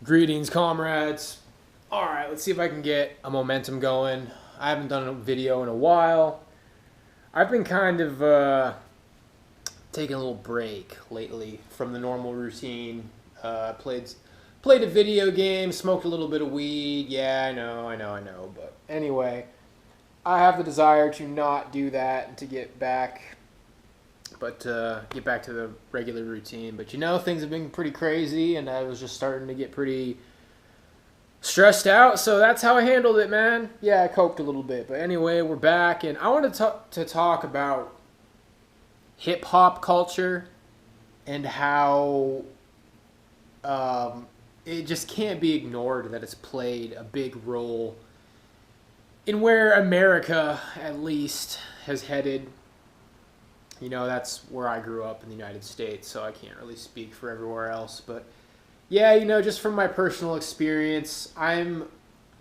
Greetings, comrades. All right, let's see if I can get a momentum going. I haven't done a video in a while. I've been kind of taking a little break lately from the normal routine. Played a video game, smoked a little bit of weed. Yeah, I know. But anyway, I have the desire to not do that and to get back to the regular routine. But things have been pretty crazy, and I was just starting to get pretty stressed out. So that's how I handled it, man. Yeah, I coped a little bit. But anyway, we're back, and I wanted to talk about hip hop culture and how it just can't be ignored that it's played a big role in where America, at least, has headed. That's where I grew up in the United States, so I can't really speak for everywhere else. But yeah, just from my personal experience, I'm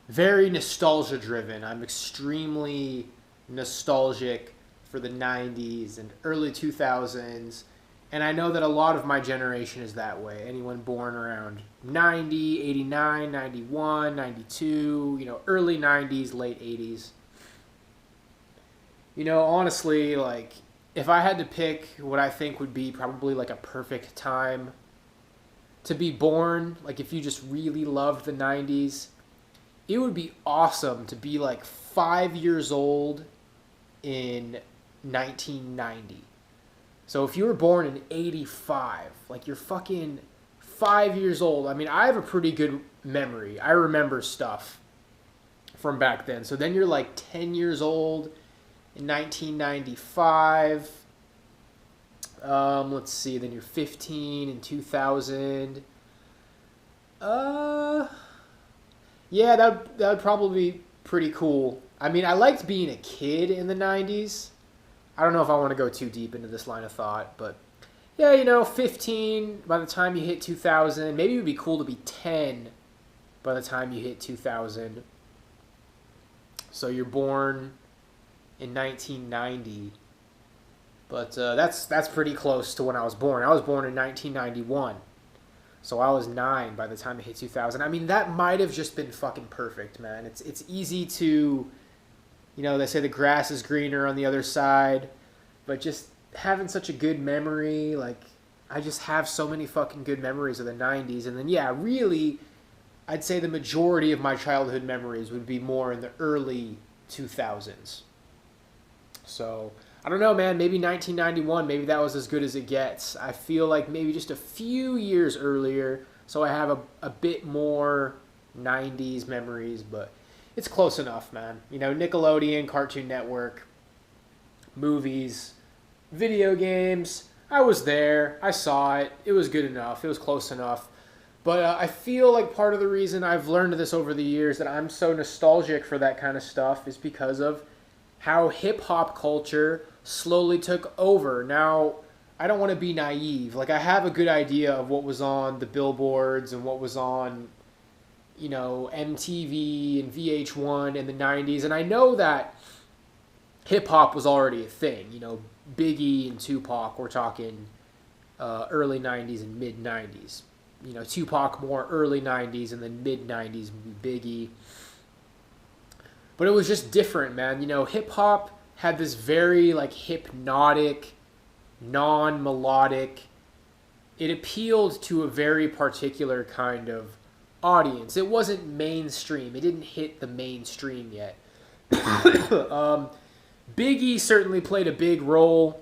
very nostalgia driven. I'm extremely nostalgic for the 90s and early 2000s. And I know that a lot of my generation is that way. Anyone born around 90, 89, 91, 92, early 90s, late 80s. Honestly, if I had to pick what I think would be probably a perfect time to be born, if you just really loved the 90s, it would be awesome to be 5 years old in 1990. So if you were born in 85, you're fucking 5 years old. I mean, I have a pretty good memory. I remember stuff from back then. So then you're 10 years old in 1995. Let's see, then you're 15 in 2000. Yeah, that would probably be pretty cool. I mean, I liked being a kid in the 90s. I don't know if I want to go too deep into this line of thought, but yeah, 15 by the time you hit 2000. Maybe it would be cool to be 10 by the time you hit 2000. So you're born in 1990, but that's pretty close to when I was born. I was born in 1991, so I was 9 by the time it hit 2000. I mean, that might have just been fucking perfect, man. It's easy to, they say the grass is greener on the other side, but just having such a good memory, I just have so many fucking good memories of the 90s. And then, yeah, really, I'd say the majority of my childhood memories would be more in the early 2000s. So, I don't know, man, maybe 1991, maybe that was as good as it gets. I feel like maybe just a few years earlier, so I have a bit more 90s memories, but it's close enough, man. Nickelodeon, Cartoon Network, movies, video games, I was there, I saw it, it was good enough, it was close enough. But I feel like part of the reason I've learned this over the years that I'm so nostalgic for that kind of stuff is because of how hip-hop culture slowly took over. Now, I don't want to be naive. I have a good idea of what was on the billboards and what was on, MTV and VH1 in the 90s. And I know that hip-hop was already a thing. Biggie and Tupac, we're talking early 90s and mid-90s. Tupac more early 90s, and then mid-90s would be Biggie. But it was just different, man. Hip-hop had this very, hypnotic, non-melodic. It appealed to a very particular kind of audience. It wasn't mainstream. It didn't hit the mainstream yet. Biggie certainly played a big role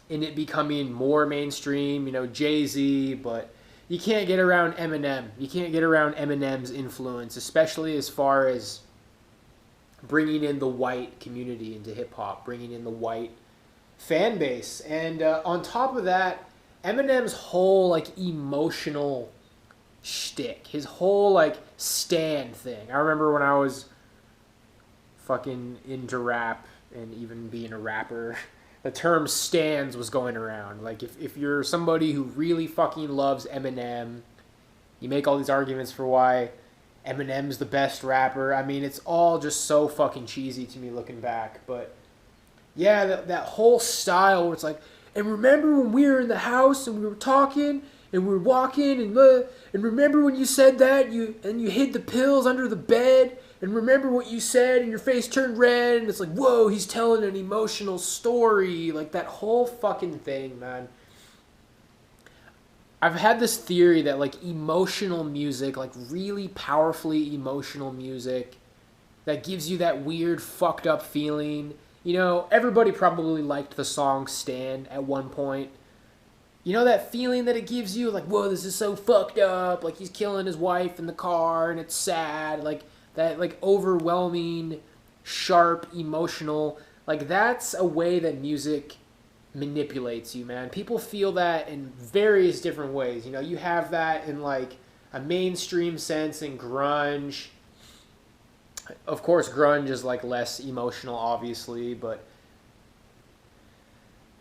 in it becoming more mainstream. Jay-Z, but you can't get around Eminem. You can't get around Eminem's influence, especially as far as bringing in the white community into hip-hop, bringing in the white fan base. And on top of that, Eminem's whole, emotional shtick, his whole, stand thing. I remember when I was fucking into rap and even being a rapper, the term stands was going around. If you're somebody who really fucking loves Eminem, you make all these arguments for why Eminem's the best rapper. I mean, it's all just so fucking cheesy to me looking back. But yeah, that whole style where it's and remember when we were in the house and we were talking and we're walking, and remember when you said that, you hid the pills under the bed, and remember what you said, and your face turned red, and it's like, whoa, he's telling an emotional story. Like, that whole fucking thing, man. I've had this theory that, like, emotional music, like, really powerfully emotional music that gives you that weird, fucked up feeling. You know, everybody probably liked the song Stand at one point. You know that feeling that it gives you? Like, whoa, this is so fucked up. Like, he's killing his wife in the car, and it's sad. Like, that, like, overwhelming, sharp, emotional. Like, that's a way that music manipulates you, man. People feel that in various different ways. You know, you have that in, like, a mainstream sense in grunge. Of course, grunge is, like, less emotional, obviously, but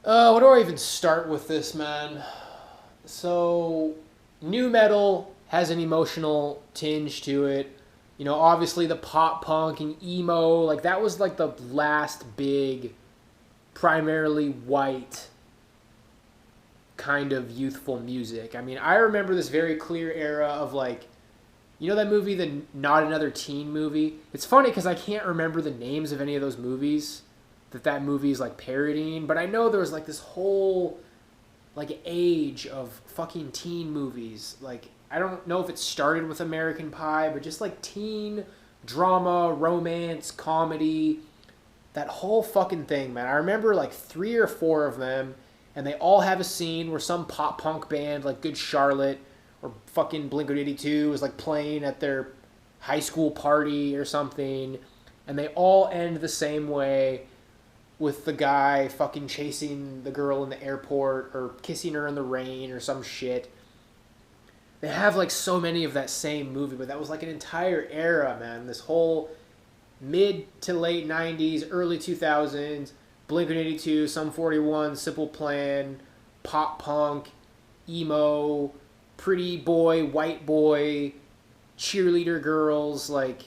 what do I even start with this, man? So, nu metal has an emotional tinge to it. You know, obviously the pop punk and emo, like, that was, like, the last big, primarily white kind of youthful music. I mean, I remember this very clear era of, like, you know that movie, the Not Another Teen movie? It's funny because I can't remember the names of any of those movies that movie is, like, parodying, but I know there was, like, this whole, like, age of fucking teen movies. Like, I don't know if it started with American Pie, but just, like, teen drama, romance, comedy, that whole fucking thing, man. I remember, like, 3 or 4 of them, and they all have a scene where some pop punk band, like Good Charlotte, or fucking Blink-182 is, like, playing at their high school party or something, and they all end the same way, with the guy fucking chasing the girl in the airport or kissing her in the rain or some shit. They have, like, so many of that same movie, but that was, like, an entire era, man. This whole mid to late 90s, early 2000s, Blink-182, Sum 41, Simple Plan, pop punk, emo, pretty boy, white boy, cheerleader girls. Like,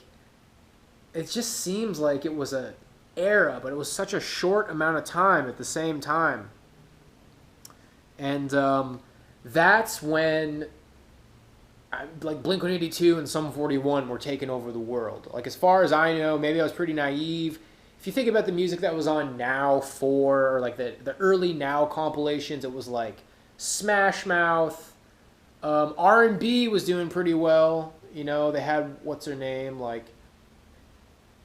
it just seems like it was a era, but it was such a short amount of time at the same time. And that's when, like, Blink-182 and Sum 41 were taking over the world. Like, as far as I know, maybe I was pretty naive. If you think about the music that was on Now 4, or, like, the early Now compilations, it was, like, Smash Mouth. R&B was doing pretty well. You know, they had, what's her name, like,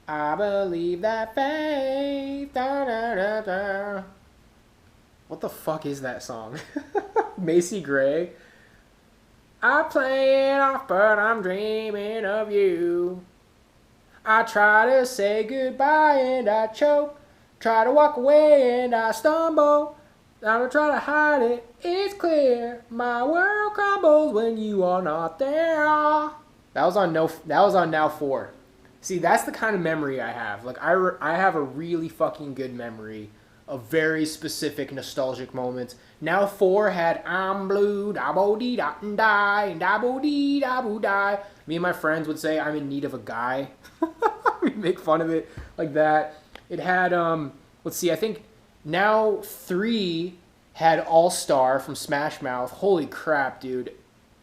I believe that faith. Da, da, da, da. What the fuck is that song? Macy Gray. I play it off, but I'm dreaming of you. I try to say goodbye and I choke. Try to walk away and I stumble. I don't try to hide it, it's clear. My world crumbles when you are not there. That was on Now 4. See, that's the kind of memory I have. Like, I have a really fucking good memory of very specific nostalgic moments. Now 4 had I'm blue, da bo dee da and die, and da bo dee da boo die. Me and my friends would say I'm in need of a guy. We make fun of it like that. It had let's see, I think Now 3 had All Star from Smash Mouth. Holy crap, dude!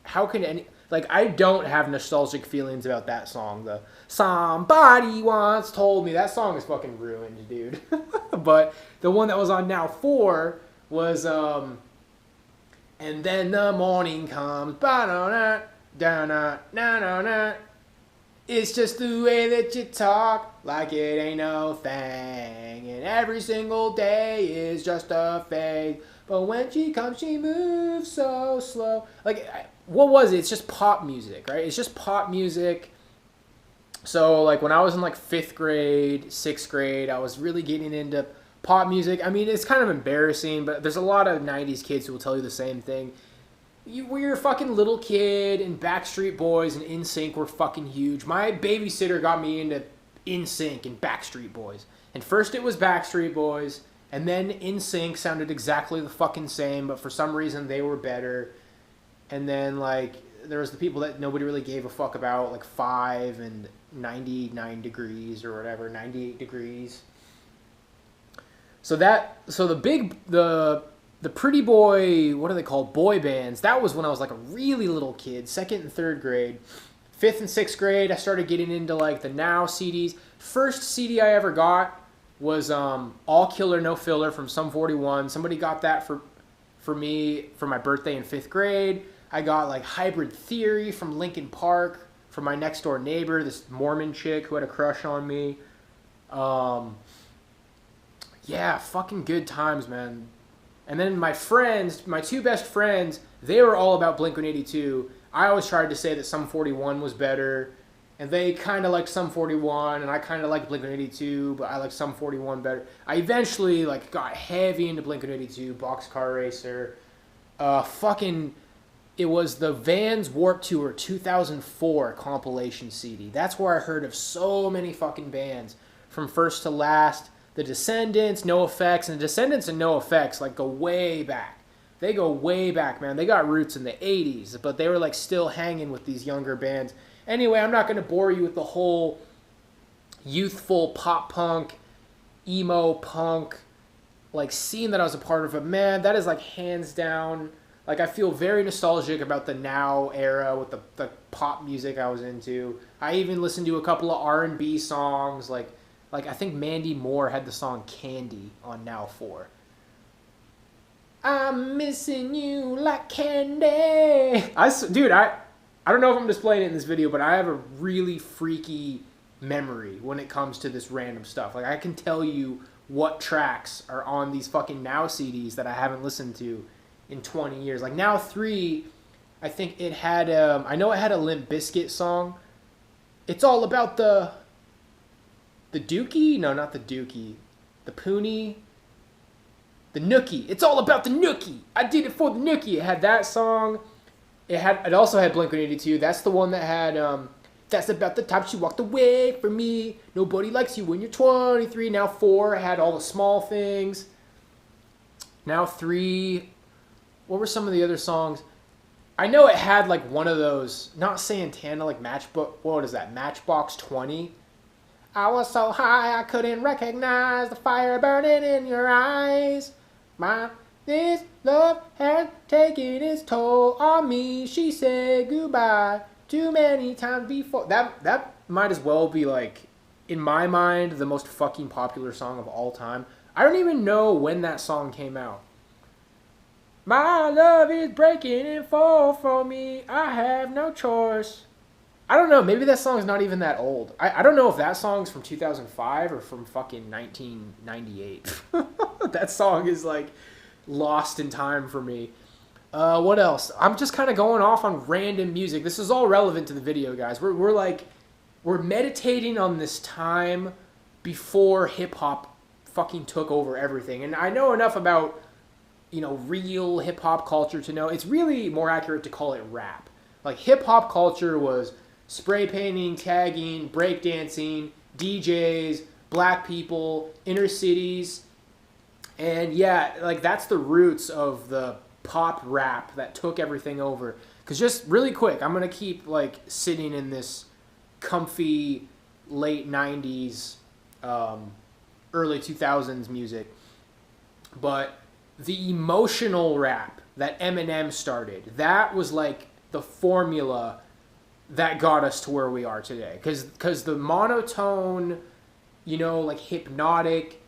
How can any, like, I don't have nostalgic feelings about that song. The Somebody Once Told Me, that song is fucking ruined, dude. But the one that was on Now 4 was and then the morning comes, ba-da-na, da-na, na-na-na. It's just the way that you talk, like it ain't no thing, and every single day is just a phase. But when she comes, she moves so slow. Like, what was it? It's just pop music, right? It's just pop music. So, like, when I was in, like, 5th grade, 6th grade, I was really getting into pop music. I mean, it's kind of embarrassing, but there's a lot of 90s kids who will tell you the same thing. You're a fucking little kid, and Backstreet Boys and NSYNC were fucking huge. My babysitter got me into NSYNC and Backstreet Boys. And first it was Backstreet Boys, and then NSYNC sounded exactly the fucking same, but for some reason they were better. And then, like, there was the people that nobody really gave a fuck about, like 5 and 99 Degrees or whatever, 98 Degrees. So the the pretty boy, what are they called? Boy bands. That was when I was like a really little kid, second and third grade. Fifth and sixth grade, I started getting into like the Now CDs. First CD I ever got was All Killer No Filler from Sum 41. Somebody got that for me for my birthday in fifth grade. I got like Hybrid Theory from Linkin Park from my next door neighbor, this Mormon chick who had a crush on me. Yeah, fucking good times, man. And then my friends, my two best friends, they were all about Blink-182. I always tried to say that Sum 41 was better, and they kind of liked Sum 41, and I kind of liked Blink-182, but I like Sum 41 better. I eventually like got heavy into Blink-182, Boxcar Racer. It was the Vans Warped Tour 2004 compilation CD. That's where I heard of so many fucking bands, from first to last. The Descendants, NoFX, and the Descendants and NoFX like go way back. They go way back, man. They got roots in the 80s, but they were like still hanging with these younger bands. Anyway, I'm not going to bore you with the whole youthful pop punk, emo punk like scene that I was a part of, but man, that is like hands down, like I feel very nostalgic about the Now era with the pop music I was into. I even listened to a couple of R&B songs, like I think Mandy Moore had the song Candy on Now 4. I'm missing you like candy. Dude, I don't know if I'm displaying it in this video, but I have a really freaky memory when it comes to this random stuff. Like, I can tell you what tracks are on these fucking Now CDs that I haven't listened to in 20 years. Like, Now 3, I think it had, I know it had a Limp Bizkit song. It's all about the Dookie? No, not the Dookie. The Poonie? The Nookie. It's all about the Nookie. I did it for the Nookie. It had that song. It also had Blink-182. That's the one that had, that's about the time she walked away from me. Nobody likes you when you're 23. Now 4 had all the small things. Now 3, what were some of the other songs? I know it had like one of those, not Santana, like what is that? Matchbox 20. I was so high I couldn't recognize the fire burning in your eyes. This love has taken its toll on me. She said goodbye too many times before. That might as well be like, in my mind, the most fucking popular song of all time. I don't even know when that song came out. My love is breaking in fall for me. I have no choice. I don't know. Maybe that song's not even that old. I don't know if that song's from 2005 or from fucking 1998. That song is like lost in time for me. What else? I'm just kind of going off on random music. This is all relevant to the video, guys. We're meditating on this time before hip hop fucking took over everything. And I know enough about, real hip hop culture to know it's really more accurate to call it rap. Like, hip hop culture was spray painting, tagging, breakdancing, DJs, black people, inner cities. And yeah, like, that's the roots of the pop rap that took everything over. Because just really quick, I'm going to keep like sitting in this comfy late 90s, early 2000s music. But the emotional rap that Eminem started, that was like the formula that got us to where we are today. Because the monotone, like Hypnotic,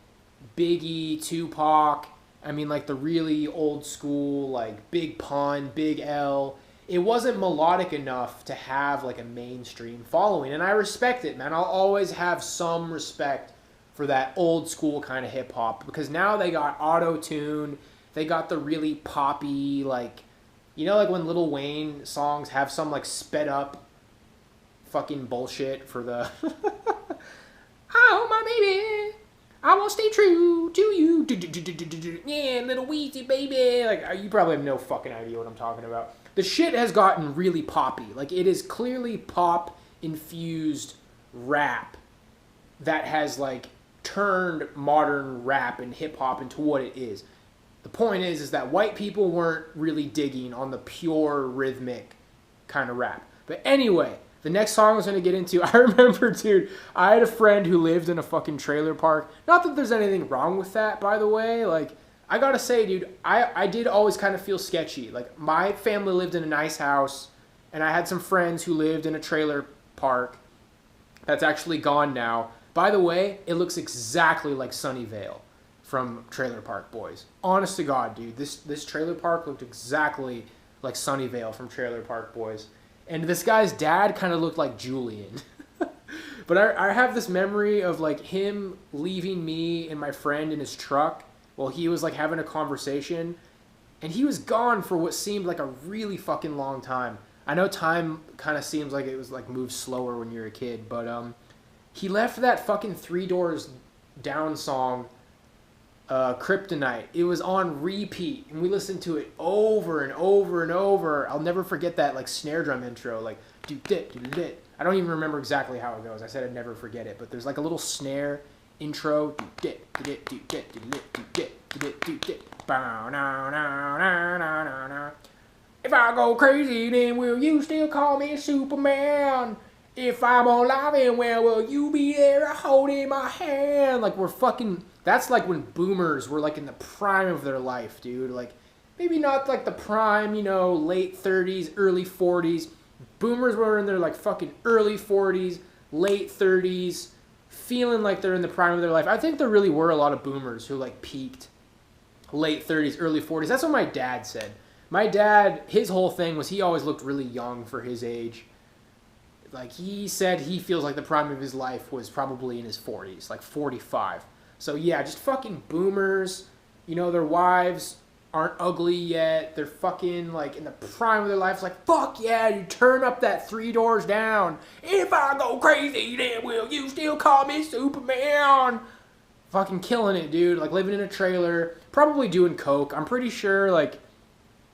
Biggie, Tupac, I mean, like the really old school, like Big Pun, Big L, it wasn't melodic enough to have like a mainstream following. And I respect it, man. I'll always have some respect for that old school kind of hip hop, because now they got auto-tune, they got the really poppy, like, like when Lil Wayne songs have some like sped up fucking bullshit for the oh my baby, I won't stay true to you, yeah, little Weezy baby. Like, you probably have no fucking idea what I'm talking about. The shit has gotten really poppy. Like, it is clearly pop infused rap that has like turned modern rap and hip hop into what it is. The point is that white people weren't really digging on the pure rhythmic kind of rap. But anyway, the next song I was going to get into, I remember, dude, I had a friend who lived in a fucking trailer park. Not that there's anything wrong with that, by the way. Like, I gotta say, dude, I did always kind of feel sketchy. Like, my family lived in a nice house, and I had some friends who lived in a trailer park that's actually gone now. By the way, it looks exactly like Sunnyvale from Trailer Park Boys. Honest to God, dude, this trailer park looked exactly like Sunnyvale from Trailer Park Boys. And this guy's dad kind of looked like Julian. But I have this memory of like him leaving me and my friend in his truck while he was like having a conversation. And he was gone for what seemed like a really fucking long time. I know time kind of seems like it was like moves slower when you're a kid, but he left that fucking Three Doors Down song, Kryptonite. It was on repeat, and we listened to it over and over and over. I'll never forget that like snare drum intro, like do dit do dit. I don't even remember exactly how it goes. I said I'd never forget it, but there's like a little snare intro. Do dit do dit do dit do dit do dit do dit do dit. If I go crazy, then will you still call me Superman? If I'm alive and well, will you be there holding my hand? Like, we're fucking... That's like when boomers were like in the prime of their life, dude. Like, maybe not like the prime, you know, late 30s, early 40s. Boomers were in their like fucking early 40s, late 30s, feeling like they're in the prime of their life. I think there really were a lot of boomers who like peaked late 30s, early 40s. That's what my dad said. My dad, his whole thing was he always looked really young for his age. Like, he said he feels like the prime of his life was probably in his 40s, like 45. So, yeah, just fucking boomers. You know, their wives aren't ugly yet. They're fucking, like, in the prime of their life. It's like, fuck yeah, you turn up that Three Doors Down. If I go crazy, then will you still call me Superman? Fucking killing it, dude. Like, living in a trailer. Probably doing coke. I'm pretty sure, like...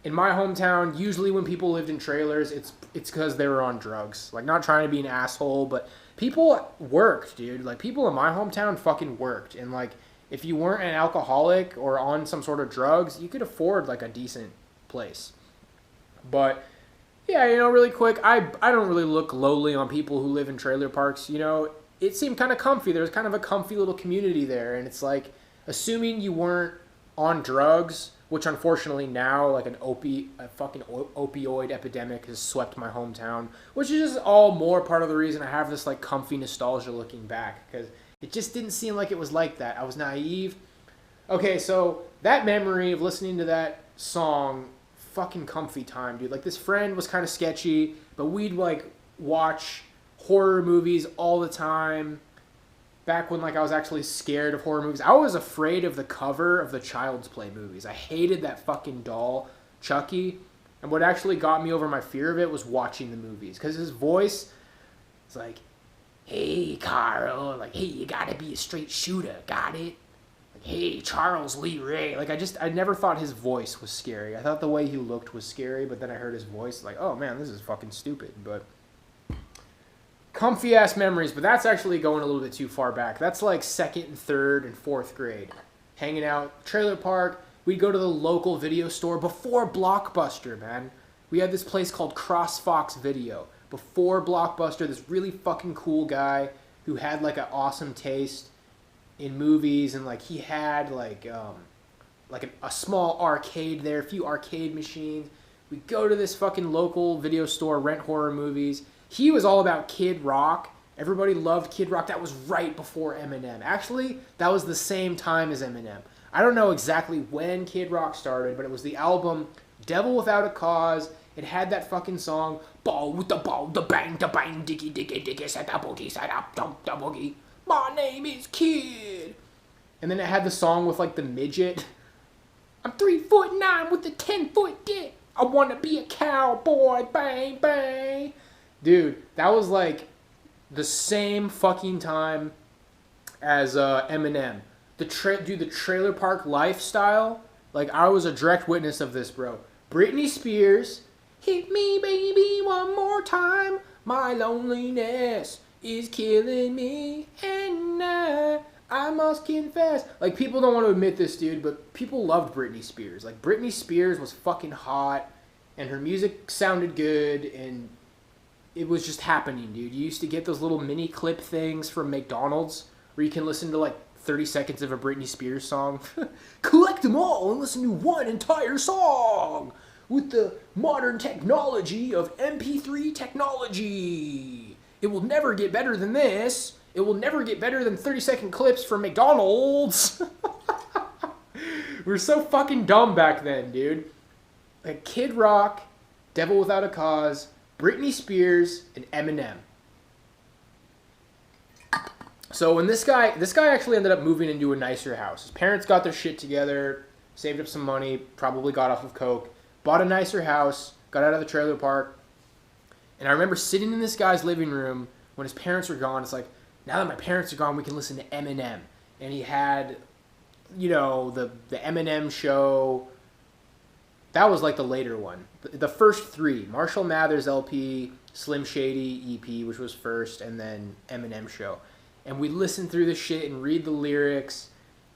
In my hometown, usually when people lived in trailers, it's because they were on drugs. Like, not trying to be an asshole, but people worked, dude. Like, people in my hometown fucking worked. And, like, if you weren't an alcoholic or on some sort of drugs, you could afford, like, a decent place. But, yeah, you know, really quick, I don't really look lowly on people who live in trailer parks. You know, it seemed kind of comfy. There was kind of a comfy little community there. And it's like, assuming you weren't on drugs... Which unfortunately now, like a fucking opioid epidemic has swept my hometown. Which is just all more part of the reason I have this like comfy nostalgia looking back. Because it just didn't seem like it was like that. I was naive. Okay, so that memory of listening to that song, fucking comfy time, dude. Like, this friend was kind of sketchy, but we'd like watch horror movies all the time. Back when, like, I was actually scared of horror movies. I was afraid of the cover of the Child's Play movies. I hated that fucking doll, Chucky. And what actually got me over my fear of it was watching the movies. Because his voice is like, hey, Carl. Like, hey, you gotta be a straight shooter. Got it? Like, hey, Charles Lee Ray. Like, I never thought his voice was scary. I thought the way he looked was scary. But then I heard his voice. Like, oh, man, this is fucking stupid. But... comfy ass memories, but that's actually going a little bit too far back. That's like 2nd and 3rd and 4th grade. Hanging out, trailer park. We'd go to the local video store before Blockbuster, man. We had this place called CrossFox Video. Before Blockbuster, this really fucking cool guy who had like an awesome taste in movies, and like he had like a small arcade there, a few arcade machines. We'd go to this fucking local video store, rent horror movies. He was all about Kid Rock. Everybody loved Kid Rock. That was right before Eminem. Actually, that was the same time as Eminem. I don't know exactly when Kid Rock started, but it was the album Devil Without a Cause. It had that fucking song, ball with the ball, the bang, diggy, diggy, diggy, set the boogie, set up, dump the boogie. My name is Kid. And then it had the song with like the midget. I'm 3'9" with a 10-foot dick. I want to be a cowboy, bang, bang. Dude, that was like the same fucking time as Eminem. The trailer park lifestyle, like, I was a direct witness of this, bro. Britney Spears, hit me baby one more time, my loneliness is killing me, and I must confess. Like, people don't want to admit this, dude, but people loved Britney Spears. Like, Britney Spears was fucking hot, and her music sounded good, and it was just happening, dude. You used to get those little mini clip things from McDonald's where you can listen to like 30 seconds of a Britney Spears song. Collect them all and listen to one entire song with the modern technology of MP3 technology. It will never get better than this. It will never get better than 30-second clips from McDonald's. We're so fucking dumb back then, dude. Like Kid Rock, Devil Without a Cause, Britney Spears, and Eminem. So when this guy actually ended up moving into a nicer house. His parents got their shit together, saved up some money, probably got off of coke, bought a nicer house, got out of the trailer park. And I remember sitting in this guy's living room when his parents were gone. It's like, now that my parents are gone, we can listen to Eminem. And he had, you know, the Eminem show. That was like the later one. The first three, Marshall Mathers LP, Slim Shady EP, which was first, and then Eminem show. And we listen through the shit and read the lyrics.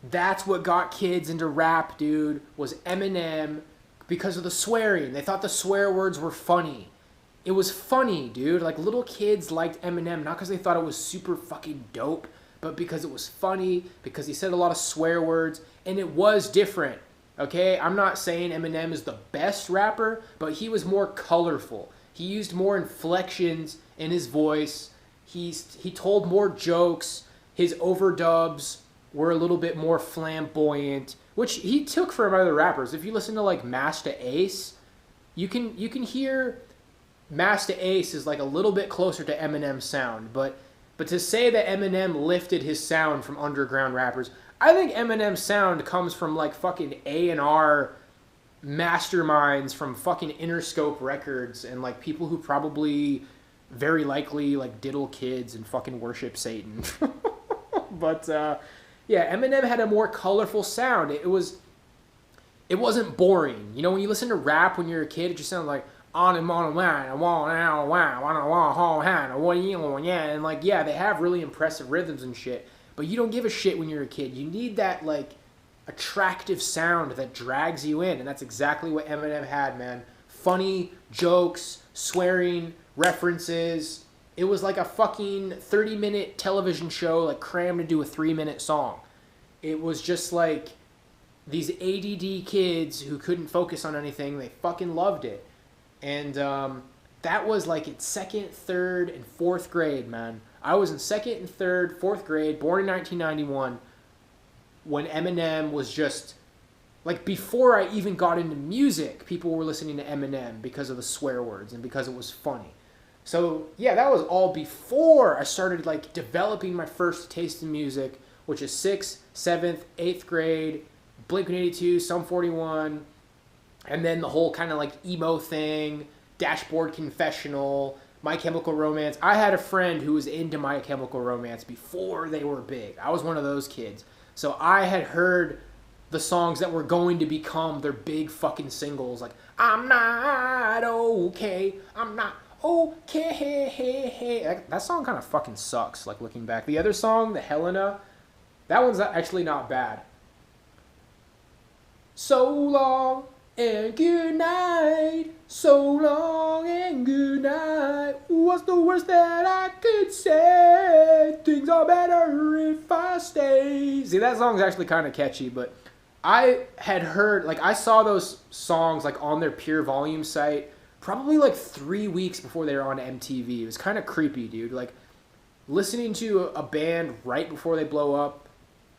That's what got kids into rap, dude, was Eminem because of the swearing. They thought the swear words were funny. It was funny, dude. Like, little kids liked Eminem, not because they thought it was super fucking dope, but because it was funny, because he said a lot of swear words, and it was different, okay? I'm not saying Eminem is the best rapper, but he was more colorful. He used more inflections in his voice. He told more jokes. His overdubs were a little bit more flamboyant, which he took from other rappers. If you listen to like Masta Ace, you can hear Masta Ace is like a little bit closer to Eminem's sound, but to say that Eminem lifted his sound from underground rappers, I think Eminem's sound comes from like fucking A&R masterminds from fucking Interscope Records and like people who probably very likely like diddle kids and fucking worship Satan. But yeah, Eminem had a more colorful sound. It wasn't boring. You know, when you listen to rap when you're a kid, it just sounds like on and on and and like, yeah, they have really impressive rhythms and shit, but you don't give a shit when you're a kid. You need that like attractive sound that drags you in, and that's exactly what Eminem had, man. Funny jokes, swearing, references. It was like a fucking 30-minute television show like crammed into a 3-minute song. It was just like these ADD kids who couldn't focus on anything. They fucking loved it. And that was like in 2nd, 3rd, and 4th grade, man. I was in 2nd and 3rd, 4th grade, born in 1991, when Eminem was just, like, before I even got into music, people were listening to Eminem because of the swear words and because it was funny. So, yeah, that was all before I started, like, developing my first taste in music, which is 6th, 7th, 8th grade, Blink-182, Sum 41, and then the whole kind of like emo thing, Dashboard Confessional, My Chemical Romance. I had a friend who was into My Chemical Romance before they were big. I was one of those kids. So I had heard the songs that were going to become their big fucking singles, like I'm not okay, I'm not okay. That song kind of fucking sucks, like looking back. The other song, the Helena, that one's actually not bad. So long and good night, so long and good night. What's the worst that I could say? Things are better if I stay. See, that song's actually kind of catchy, but I had heard, like, I saw those songs, like, on their Pure Volume site probably, like, 3 weeks before they were on MTV. It was kind of creepy, dude. Like, listening to a band right before they blow up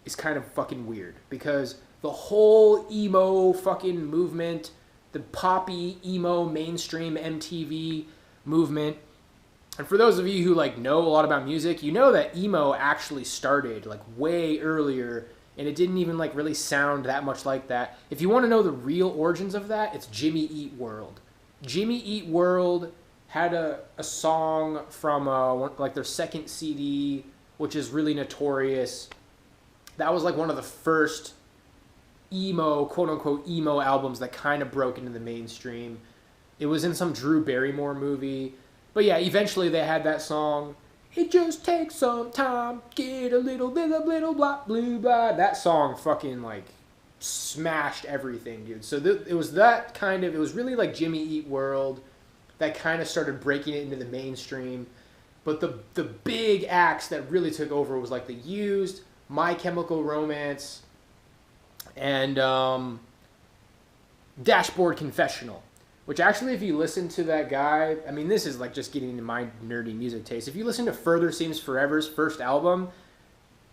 is kind of fucking weird, because the whole emo fucking movement, the poppy, emo, mainstream MTV movement. And for those of you who like know a lot about music, you know that emo actually started like way earlier, and it didn't even like really sound that much like that. If you want to know the real origins of that, it's Jimmy Eat World. Jimmy Eat World had a song from like their second CD, which is really notorious. That was like one of the first emo, quote-unquote emo albums that kind of broke into the mainstream. It was in some Drew Barrymore movie. But yeah, eventually they had that song, It Just Takes Some Time, Get a Little Bit of Little Blah, Blue Blah. That song fucking, like, smashed everything, dude. So it was that kind of, it was really like Jimmy Eat World that kind of started breaking it into the mainstream. But the big acts that really took over was like The Used, My Chemical Romance, and Dashboard Confessional. Which actually, if you listen to that guy, I mean, this is like just getting into my nerdy music taste. If you listen to Further Seems Forever's first album,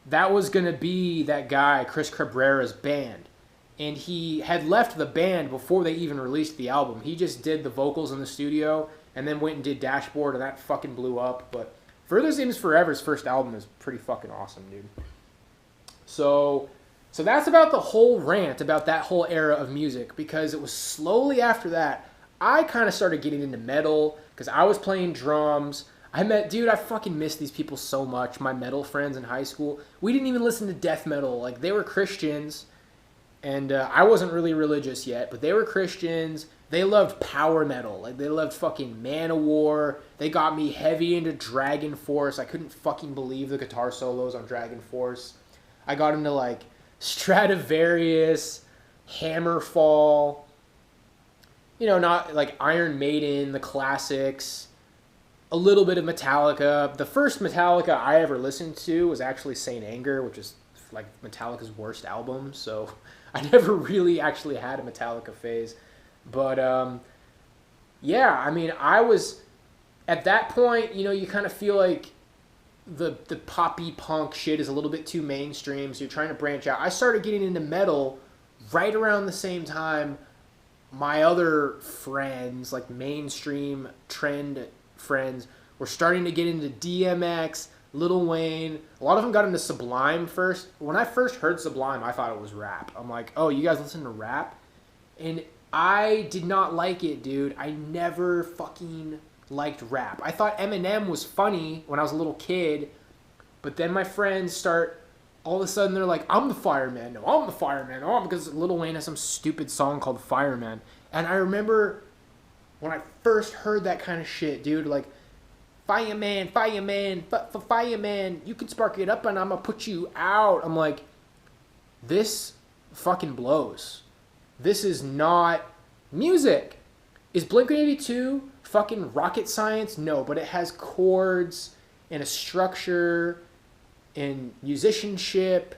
that was going to be that guy, Chris Cabrera's band. And he had left the band before they even released the album. He just did the vocals in the studio and then went and did Dashboard, and that fucking blew up. But Further Seems Forever's first album is pretty fucking awesome, dude. So that's about the whole rant about that whole era of music, because it was slowly after that I kind of started getting into metal because I was playing drums. I fucking miss these people so much, my metal friends in high school. We didn't even listen to death metal. Like, they were Christians, and I wasn't really religious yet, but they were Christians. They loved power metal. Like, they loved fucking Manowar. They got me heavy into Dragon Force. I couldn't fucking believe the guitar solos on Dragon Force. I got into, like, Stradivarius, Hammerfall, not like Iron Maiden, the classics, a little bit of Metallica. The first Metallica I ever listened to was actually Saint Anger, which is like Metallica's worst album, so I never really actually had a Metallica phase. But yeah, I mean, I was at that point, you kind of feel like the poppy punk shit is a little bit too mainstream, so you're trying to branch out. I started getting into metal right around the same time my other friends, like mainstream trend friends, were starting to get into DMX, Lil Wayne. A lot of them got into Sublime first. When I first heard Sublime, I thought it was rap. I'm like, oh, you guys listen to rap? And I did not like it, dude. I never fucking liked rap. I thought Eminem was funny when I was a little kid, but then my friends all of a sudden they're like, I'm the fireman. No, I'm the fireman. Oh, because Lil Wayne has some stupid song called Fireman. And I remember when I first heard that kind of shit, dude, like, fireman, fireman, you can spark it up and I'm gonna put you out. I'm like, this fucking blows. This is not music. Is Blink-182 fucking rocket science? No, but it has chords and a structure and musicianship.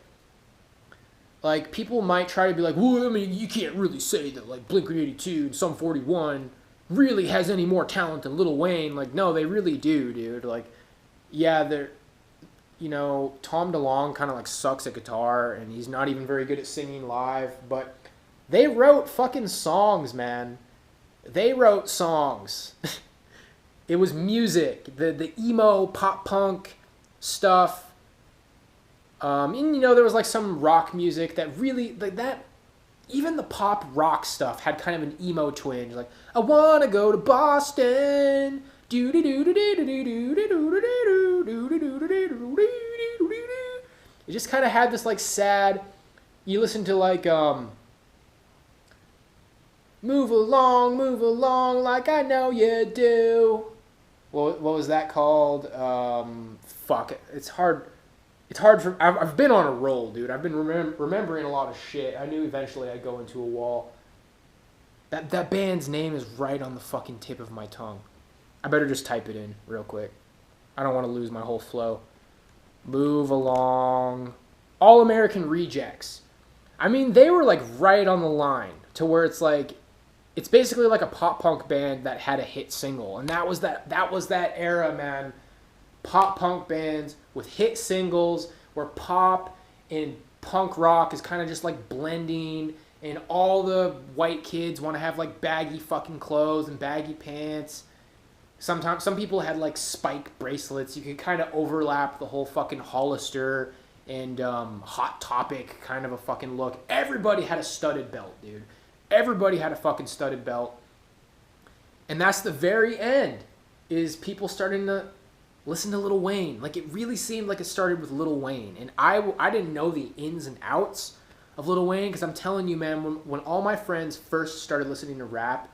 Like, people might try to be like, well, I mean, you can't really say that, like, Blink-182 and Sum 41 really has any more talent than Lil Wayne. Like, no, they really do, dude. Like, yeah, they're, Tom DeLonge kind of, like, sucks at guitar, and he's not even very good at singing live, but they wrote fucking songs, man. They wrote songs. It was music. The emo, pop-punk stuff. And, there was, like, some rock music that really, like, that, even the pop rock stuff had kind of an emo twinge. Like, I want to go to Boston. It just kind of had this, like, sad, you listen to, like, move along like I know you do. What was that called? Fuck it. It's hard for... I've been on a roll, dude. I've been remembering a lot of shit. I knew eventually I'd go into a wall. That band's name is right on the fucking tip of my tongue. I better just type it in real quick. I don't want to lose my whole flow. Move along. All American Rejects. I mean, they were like right on the line to where it's like... It's basically like a pop-punk band that had a hit single. And that was that era, man. Pop-punk bands with hit singles where pop and punk rock is kind of just like blending, and all the white kids want to have like baggy fucking clothes and baggy pants. Sometimes some people had like spike bracelets. You could kind of overlap the whole fucking Hollister and Hot Topic kind of a fucking look. Everybody had a studded belt, dude. Everybody had a fucking studded belt. And that's the very end, is people starting to listen to Lil Wayne. Like, it really seemed like it started with Lil Wayne. And I didn't know the ins and outs of Lil Wayne, because I'm telling you, man, when all my friends first started listening to rap,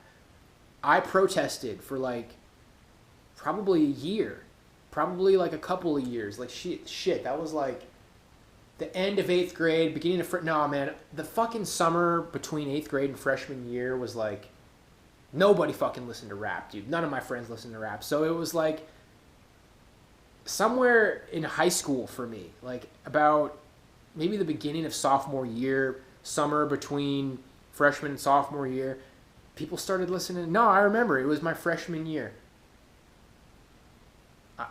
I protested for, like, probably a year. Probably, like, a couple of years. Like, shit, that was, like, the end of 8th grade, beginning of... No, man, the fucking summer between 8th grade and freshman year was, like... Nobody fucking listened to rap, dude. None of my friends listened to rap. So it was, like... somewhere in high school for me, like about maybe the beginning of sophomore year, summer between freshman and sophomore year, people started listening. No, I remember. It was my freshman year.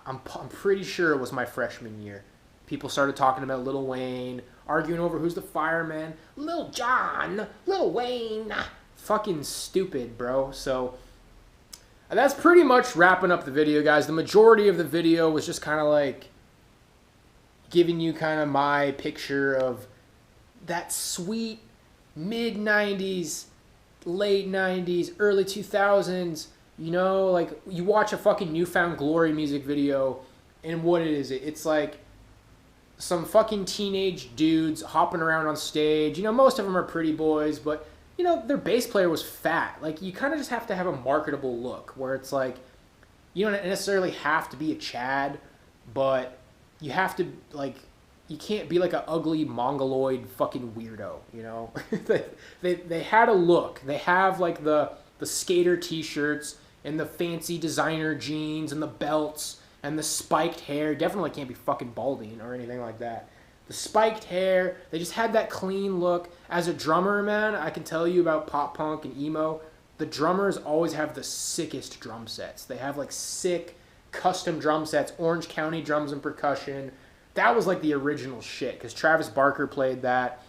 I'm pretty sure it was my freshman year. People started talking about Lil Wayne, arguing over who's the fireman. Lil Jon, Lil Wayne. Fucking stupid, bro. So that's pretty much wrapping up the video, guys. The majority of the video was just kind of like giving you kind of my picture of that sweet mid-90s, late 90s, early 2000s. You know, like you watch a fucking Newfound Glory music video, and what is it? It's like some fucking teenage dudes hopping around on stage. You know, most of them are pretty boys, but, you know, their bass player was fat. Like, you kind of just have to have a marketable look where it's like, you don't necessarily have to be a Chad, but you have to, like, you can't be like an ugly mongoloid fucking weirdo, you know? they had a look. They have, like, the skater t-shirts and the fancy designer jeans and the belts and the spiked hair. Definitely can't be fucking balding or anything like that. The spiked hair, they just had that clean look. As a drummer, man, I can tell you about pop punk and emo. The drummers always have the sickest drum sets. They have like sick custom drum sets, Orange County drums and percussion. That was like the original shit because Travis Barker played that.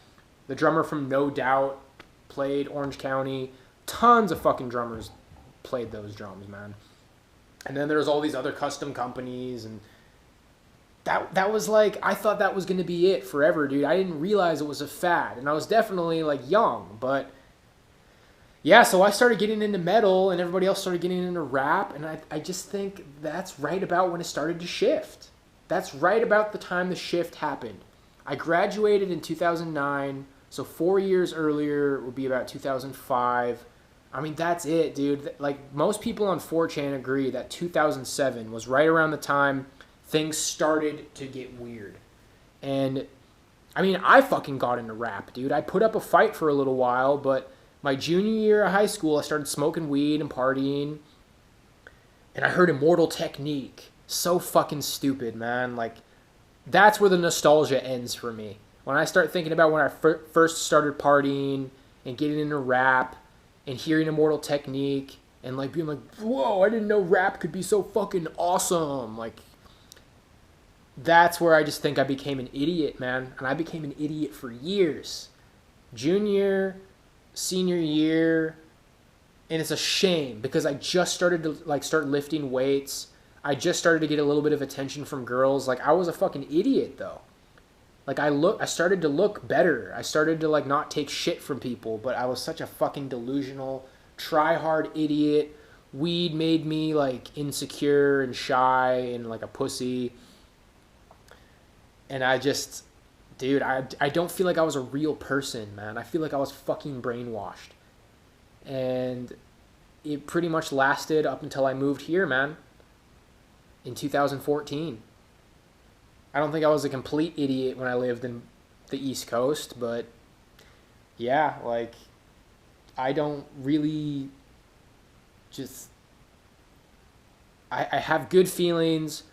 The drummer from No Doubt played Orange County. Tons of fucking drummers played those drums, man. And then there's all these other custom companies, and that was like, I thought that was going to be it forever, dude. I didn't realize it was a fad, and I was definitely like young, but yeah, so I started getting into metal, and everybody else started getting into rap, and I just think that's right about when it started to shift. That's right about the time the shift happened. I graduated in 2009, so 4 years earlier would be about 2005. I mean, that's it, dude. Like, most people on 4chan agree that 2007 was right around the time things started to get weird. And, I mean, I fucking got into rap, dude. I put up a fight for a little while, but my junior year of high school, I started smoking weed and partying. And I heard Immortal Technique. So fucking stupid, man. Like, that's where the nostalgia ends for me. When I start thinking about when I first started partying and getting into rap and hearing Immortal Technique and like being like, whoa, I didn't know rap could be so fucking awesome. Like, that's where I just think I became an idiot, man. And I became an idiot for years. Junior, senior year. And it's a shame because I just started to like start lifting weights. I just started to get a little bit of attention from girls. Like, I was a fucking idiot though. Like, I started to look better. I started to like not take shit from people, but I was such a fucking delusional, try-hard idiot. Weed made me like insecure and shy and like a pussy. And I just, dude, I don't feel like I was a real person, man. I feel like I was fucking brainwashed. And it pretty much lasted up until I moved here, man, in 2014. I don't think I was a complete idiot when I lived in the East Coast, but yeah, like, I don't really just, I have good feelings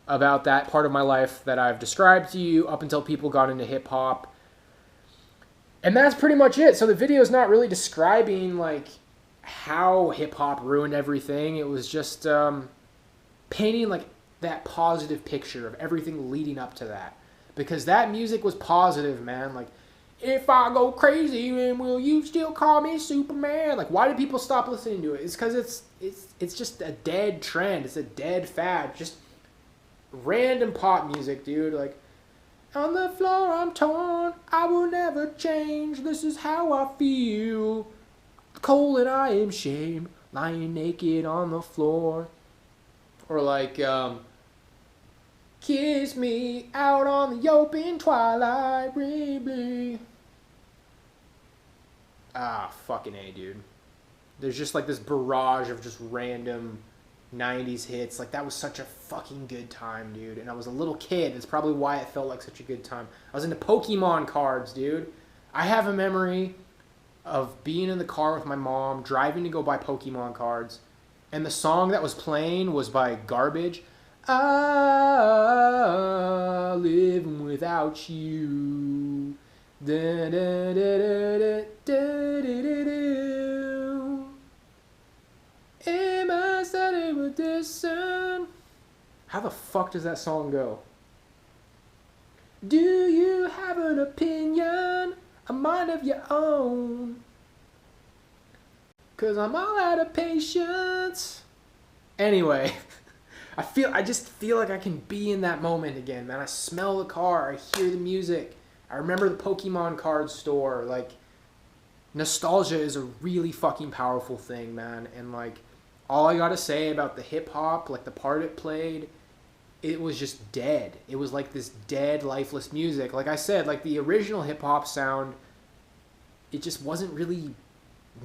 about that part of my life that I've described to you up until people got into hip hop. And that's pretty much it. So the video is not really describing like how hip hop ruined everything. It was just painting like that positive picture of everything leading up to that. Because that music was positive, man. Like, if I go crazy, then will you still call me Superman? Like, why do people stop listening to it? It's because it's just a dead trend. It's a dead fad. Just random pop music, dude. Like, on the floor I'm torn, I will never change, this is how I feel. Cold and I am shame, lying naked on the floor. Or like, kiss me out on the open twilight, baby. Ah, fucking A, dude. There's just like this barrage of just random 90s hits. Like, that was such a fucking good time, dude. And I was a little kid. That's probably why it felt like such a good time. I was into Pokemon cards, dude. I have a memory of being in the car with my mom, driving to go buy Pokemon cards, and the song that was playing was by Garbage. living without you. Da, da, da, da, da, da, da, da, da. Am I starting with this song? How the fuck does that song go? Do you have an opinion, a mind of your own? 'Cause I'm all out of patience. Anyway, I just feel like I can be in that moment again, man. I smell the car, I hear the music. I remember the Pokemon card store. Like, nostalgia is a really fucking powerful thing, man. And like, all I gotta say about the hip hop, like the part it played, it was just dead. It was like this dead, lifeless music. Like I said, like the original hip hop sound, it just wasn't really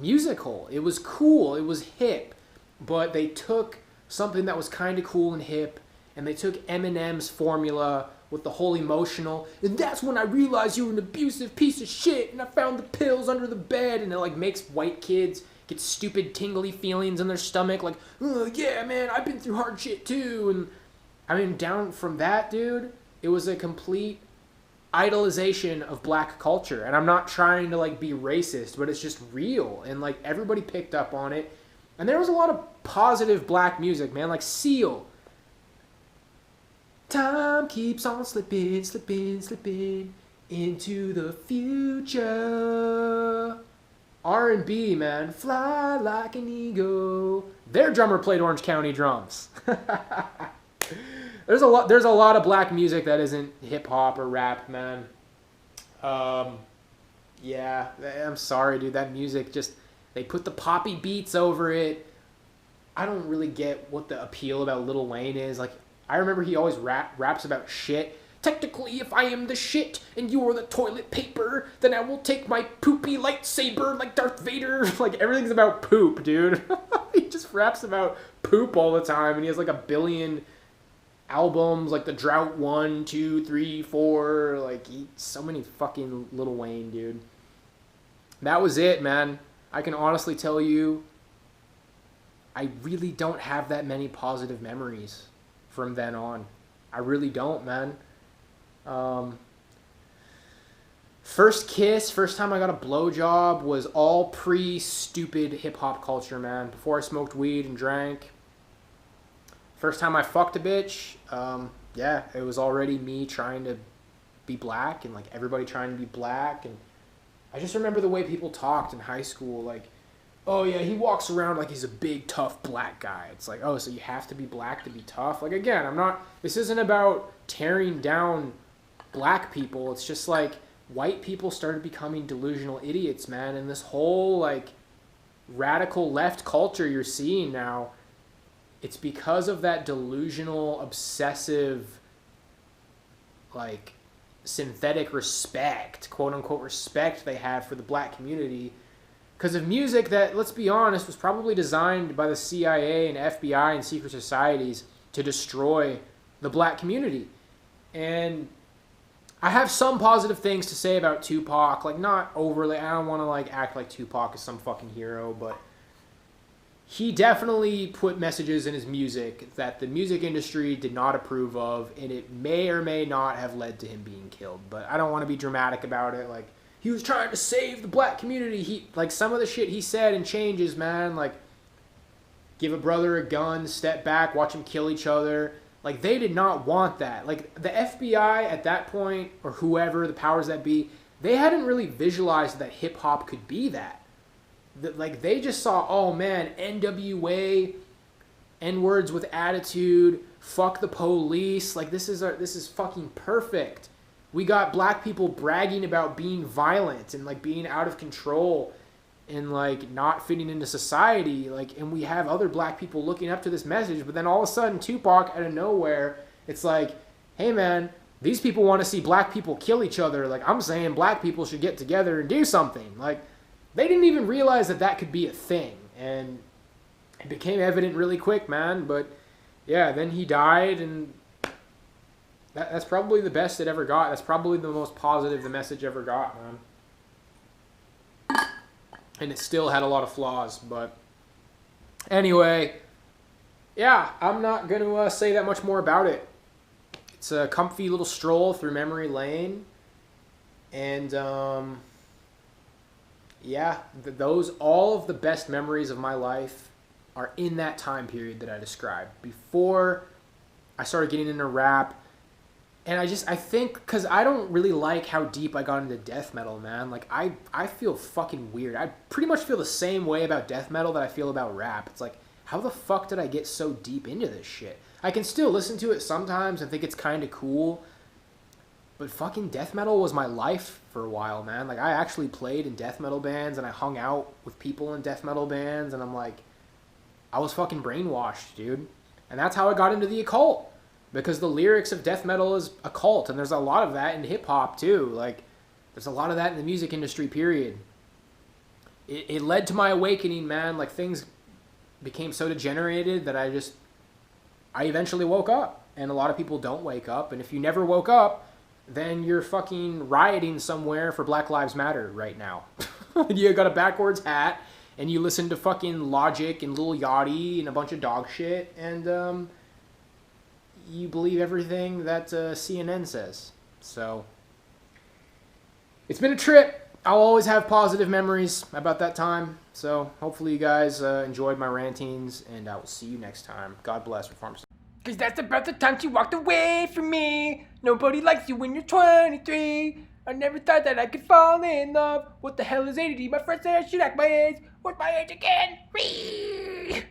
musical. It was cool, it was hip, but they took something that was kind of cool and hip, and they took Eminem's formula with the whole emotional, and that's when I realized you were an abusive piece of shit, and I found the pills under the bed, and it like makes white kids get stupid tingly feelings in their stomach, like, oh yeah man, I've been through hard shit too. And I mean, down from that, dude, it was a complete idolization of black culture. And I'm not trying to like be racist, but it's just real, and like everybody picked up on it. And there was a lot of positive black music, man, like Seal. Time keeps on slipping, slipping, slipping into the future. R&B, man, fly like an eagle. Their drummer played Orange County drums. There's a lot of black music that isn't hip hop or rap, man. Yeah, I'm sorry, dude. That music just, they put the poppy beats over it. I don't really get what the appeal about Lil Wayne is. Like, I remember he always raps about shit. Technically, if I am the shit and you are the toilet paper, then I will take my poopy lightsaber like Darth Vader. Like, everything's about poop, dude. He just raps about poop all the time, and he has like 1 billion albums, like the Drought 1, 2, 3, 4. Like, so many fucking Lil Wayne, dude. That was it, man. I can honestly tell you, I really don't have that many positive memories from then on. I really don't, man. First kiss, first time I got a blowjob was all pre-stupid hip-hop culture, man. Before I smoked weed and drank. First time I fucked a bitch, yeah, it was already me trying to be black, and like everybody trying to be black. And I just remember the way people talked in high school, like, oh yeah, he walks around like he's a big, tough black guy. It's like, oh, so you have to be black to be tough? Like, again, this isn't about tearing down black people. It's just like white people started becoming delusional idiots, man. And this whole like radical left culture you're seeing now, it's because of that delusional, obsessive, like synthetic respect, quote unquote respect they have for the black community. Because of music that, let's be honest, was probably designed by the CIA and FBI and secret societies to destroy the black community. And I have some positive things to say about Tupac, like not overly, I don't want to like act like Tupac is some fucking hero, but he definitely put messages in his music that the music industry did not approve of, and it may or may not have led to him being killed. But I don't want to be dramatic about it, like, he was trying to save the black community. Like, some of the shit he said and changes, man, like, give a brother a gun, step back, watch them kill each other. Like, they did not want that. Like, the FBI at that point, or whoever, the powers that be, they hadn't really visualized that hip-hop could be that. Like, they just saw, oh, man, NWA, N-words with attitude, fuck the police. Like, this is fucking perfect. We got black people bragging about being violent and like being out of control and like not fitting into society. Like, and we have other black people looking up to this message. But then all of a sudden, Tupac, out of nowhere, it's like, hey man, these people want to see black people kill each other. Like, I'm saying black people should get together and do something. Like, they didn't even realize that that could be a thing. And it became evident really quick, man. But yeah, then he died, and that's probably the best it ever got. That's probably the most positive the message ever got, man. And it still had a lot of flaws, but anyway, Yeah, I'm not going to say that much more about it. It's a comfy little stroll through memory lane. And yeah, those all of the best memories of my life are in that time period that I described before I started getting into rap. And I think because I don't really like how deep I got into death metal, man. Like I feel fucking weird. I pretty much feel the same way about death metal that I feel about rap. It's like, how the fuck did I get so deep into this shit? I can still listen to it sometimes and think it's kind of cool, but fucking death metal was my life for a while, man. Like I actually played in death metal bands and I hung out with people in death metal bands, and I'm like, I was fucking brainwashed, dude. And that's how I got into the occult. Because the lyrics of death metal is occult, and there's a lot of that in hip hop too. Like, there's a lot of that in the music industry, period. It led to my awakening, man. Like, things became so degenerated that I eventually woke up. And a lot of people don't wake up. And if you never woke up, then you're fucking rioting somewhere for Black Lives Matter right now. You got a backwards hat, and you listen to fucking Logic and Lil Yachty and a bunch of dog shit, and you believe everything that CNN says. So it's been a trip. I'll always have positive memories about that time. So hopefully you guys enjoyed my rantings, and I will see you next time. God bless Reform. Cause that's about the time she walked away from me. Nobody likes you when you're 23. I never thought that I could fall in love. What the hell is ADD? My friend said I should act my age. What's my age again?